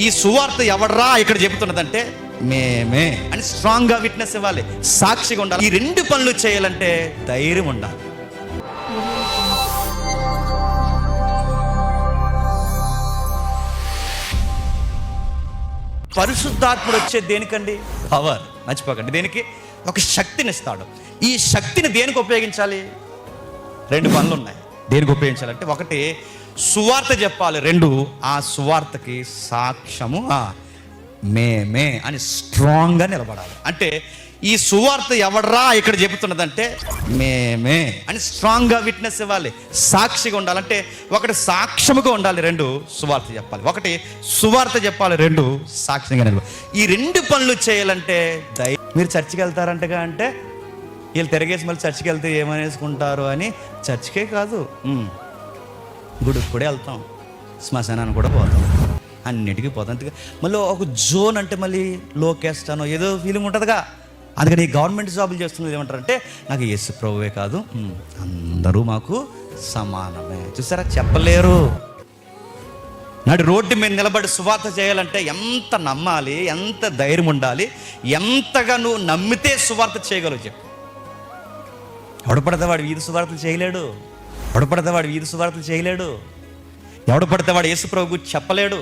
ఈ సువార్త ఎవడ్రా ఇక్కడ చెబుతున్నదంటే మేమే అని స్ట్రాంగ్గా విట్నెస్ ఇవ్వాలి, సాక్షిగా ఉండాలి. ఈ రెండు పనులు చేయాలంటే ధైర్యం ఉండాలి. పరిశుద్ధాత్ముడు వచ్చే దేనికండి? పవర్. మర్చిపోకండి, దేనికి? ఒక శక్తిని ఇస్తాడు. ఈ శక్తిని దేనికి ఉపయోగించాలి? రెండు పనులు ఉన్నాయి. దేనికి ఉపయోగించాలంటే, ఒకటి సువార్త చెప్పాలి, రెండు ఆ సువార్తకి సాక్ష్యము మేమే అని స్ట్రాంగ్గా నిలబడాలి. అంటే ఈ సువార్త ఎవడ్రా ఇక్కడ చెబుతున్నదంటే మేమే అని స్ట్రాంగ్గా విట్నెస్ ఇవ్వాలి, సాక్షిగా ఉండాలి. అంటే ఒకటి సాక్ష్యముగా ఉండాలి, రెండు సువార్త చెప్పాలి. ఒకటి సువార్త చెప్పాలి, రెండు సాక్ష్యంగా నిలబడాలి. ఈ రెండు పనులు చేయాలంటే మీరు చర్చికి వెళ్తారంటగా అంటే వీళ్ళు తిరిగేసి మళ్ళీ చర్చికి వెళ్తే ఏమనేసుకుంటారు అని చర్చికే కాదు, గుడికి కూడా వెళ్తాం, శ్మశానానికి కూడా పోతాం, అన్నిటికీ పోతాం. అందుకే మళ్ళీ ఒక జోన్ అంటే మళ్ళీ లో క్యాస్ట్ అనో ఏదో ఫీలింగ్ ఉంటుందిగా. అందుకని ఈ గవర్నమెంట్ జాబులు చేస్తున్నది ఏమంటారంటే నాకు యేసు ప్రభువే కాదు అందరూ మాకు సమానమే. చూసారా, చెప్పలేరు. నాడు రోడ్డు మీద నిలబడి సువార్త చేయాలంటే ఎంత నమ్మాలి, ఎంత ధైర్యం ఉండాలి, ఎంతగా నువ్వు నమ్మితే సువార్త చేయగలవు చెప్పు. ఎవడు పడితే వాడు వీధి సువార్తలు చేయలేడు, ఎవడు పడితే వాడు వీధి సువార్తలు చేయలేడు, ఎవడు పడితే వాడు యేసు ప్రభు గురించి చెప్పలేడు,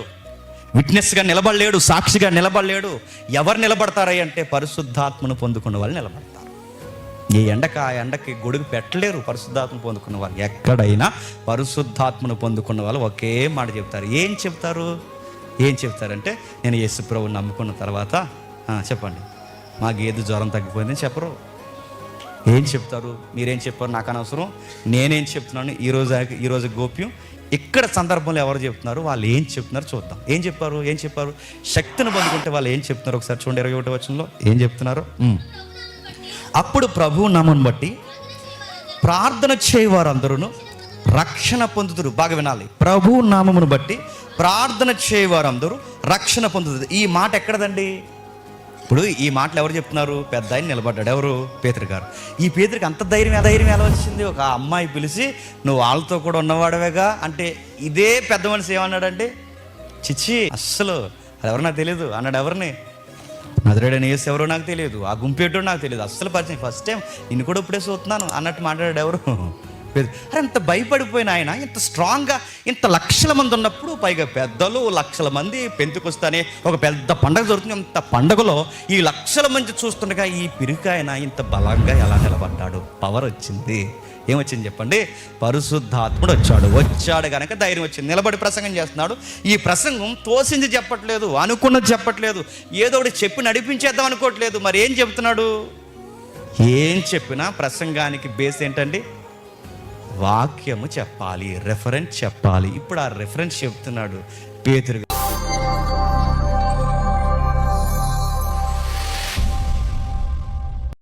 విట్నెస్గా నిలబడలేడు, సాక్షిగా నిలబడలేడు. ఎవరు నిలబడతారా అంటే పరిశుద్ధాత్మను పొందుకున్న వాళ్ళు నిలబడతారు. ఈ ఎండకు ఆ ఎండకి గొడుగు పెట్టలేరు పరిశుద్ధాత్మను పొందుకున్న వాళ్ళు. ఎక్కడైనా పరిశుద్ధాత్మను పొందుకున్న వాళ్ళు ఒకే మాట చెప్తారు. ఏం చెప్తారంటే నేను యేసు ప్రభువుని నమ్ముకున్న తర్వాత చెప్పండి మాకు ఏది జ్వరం తగ్గిపోయిందని చెప్పరు. ఏం చెప్తారు? మీరేం చెప్పారు నాకు అనవసరం, నేనేం చెప్తున్నాను ఈరోజు గోప్యం. ఇక్కడ సందర్భంలో ఎవరు చెప్తున్నారు, వాళ్ళు ఏం చెప్తున్నారు చూద్దాం. ఏం చెప్పారు? శక్తిని పొందుకుంటే వాళ్ళు ఏం చెప్తున్నారు ఒకసారి చూడండి. 21వ వచనంలో ఏం చెప్తున్నారు? అప్పుడు ప్రభువు నామమును బట్టి ప్రార్థన చేయవారందరూ రక్షణ పొందుదురు. బాగా వినాలి. ప్రభువు నామమును బట్టి ప్రార్థన చేయవారందరూ రక్షణ పొందుదురు. ఈ మాట ఎక్కడదండి? ఇప్పుడు ఈ మాటలు ఎవరు చెప్తున్నారు? పెద్ద ఆయన నిలబడ్డాడు. ఎవరు? పేతురు గారు. ఈ పేతురికి అంత ధైర్యం ఎలా వచ్చింది? ఒక అమ్మాయి పిలిచి నువ్వు వాళ్ళతో కూడా ఉన్నవాడవేగా అంటే ఇదే పెద్ద మనిషి ఏమన్నాడంటే చిచ్చి అస్సలు అది ఎవరు నాకు తెలియదు అన్నాడు. ఎవరిని? నజరేయుడైన యేసు ఎవరో నాకు తెలియదు, ఆ గుంపేటో నాకు తెలియదు, అస్సలు పరిచయం, ఫస్ట్ టైం నిన్ను కూడా ఇప్పుడే చూస్తున్నాను అన్నట్టు మాట్లాడాడు. ఎవరు? అరే అంత భయపడిపోయిన ఆయన ఇంత స్ట్రాంగ్గా ఇంత లక్షల మంది ఉన్నప్పుడు, పైగా పెద్దలు లక్షల మంది పెంతుకొస్తానే ఒక పెద్ద పండగ జరుగుతుంది. ఇంత పండగలో ఈ లక్షల మంది చూస్తుండగా ఈ పిరికాయన ఇంత బలంగా ఎలా నిలబడ్డాడు? పవర్ వచ్చింది. ఏమొచ్చింది చెప్పండి? పరిశుద్ధాత్ముడు వచ్చాడు కనుక ధైర్యం వచ్చింది. నిలబడి ప్రసంగం చేస్తున్నాడు. ఈ ప్రసంగం తోసింది చెప్పట్లేదు, అనుకున్నది చెప్పట్లేదు, ఏదో ఒకటి చెప్పి నడిపించేద్దాం అనుకోవట్లేదు. మరి ఏం చెప్తున్నాడు? ఏం చెప్పినా ప్రసంగానికి బేస్ ఏంటండి? వాక్యము చెప్పాలి, రెఫరెన్స్ చెప్పాలి. ఇప్పుడు ఆ రెఫరెన్స్ చెప్తున్నాడు పేతురు.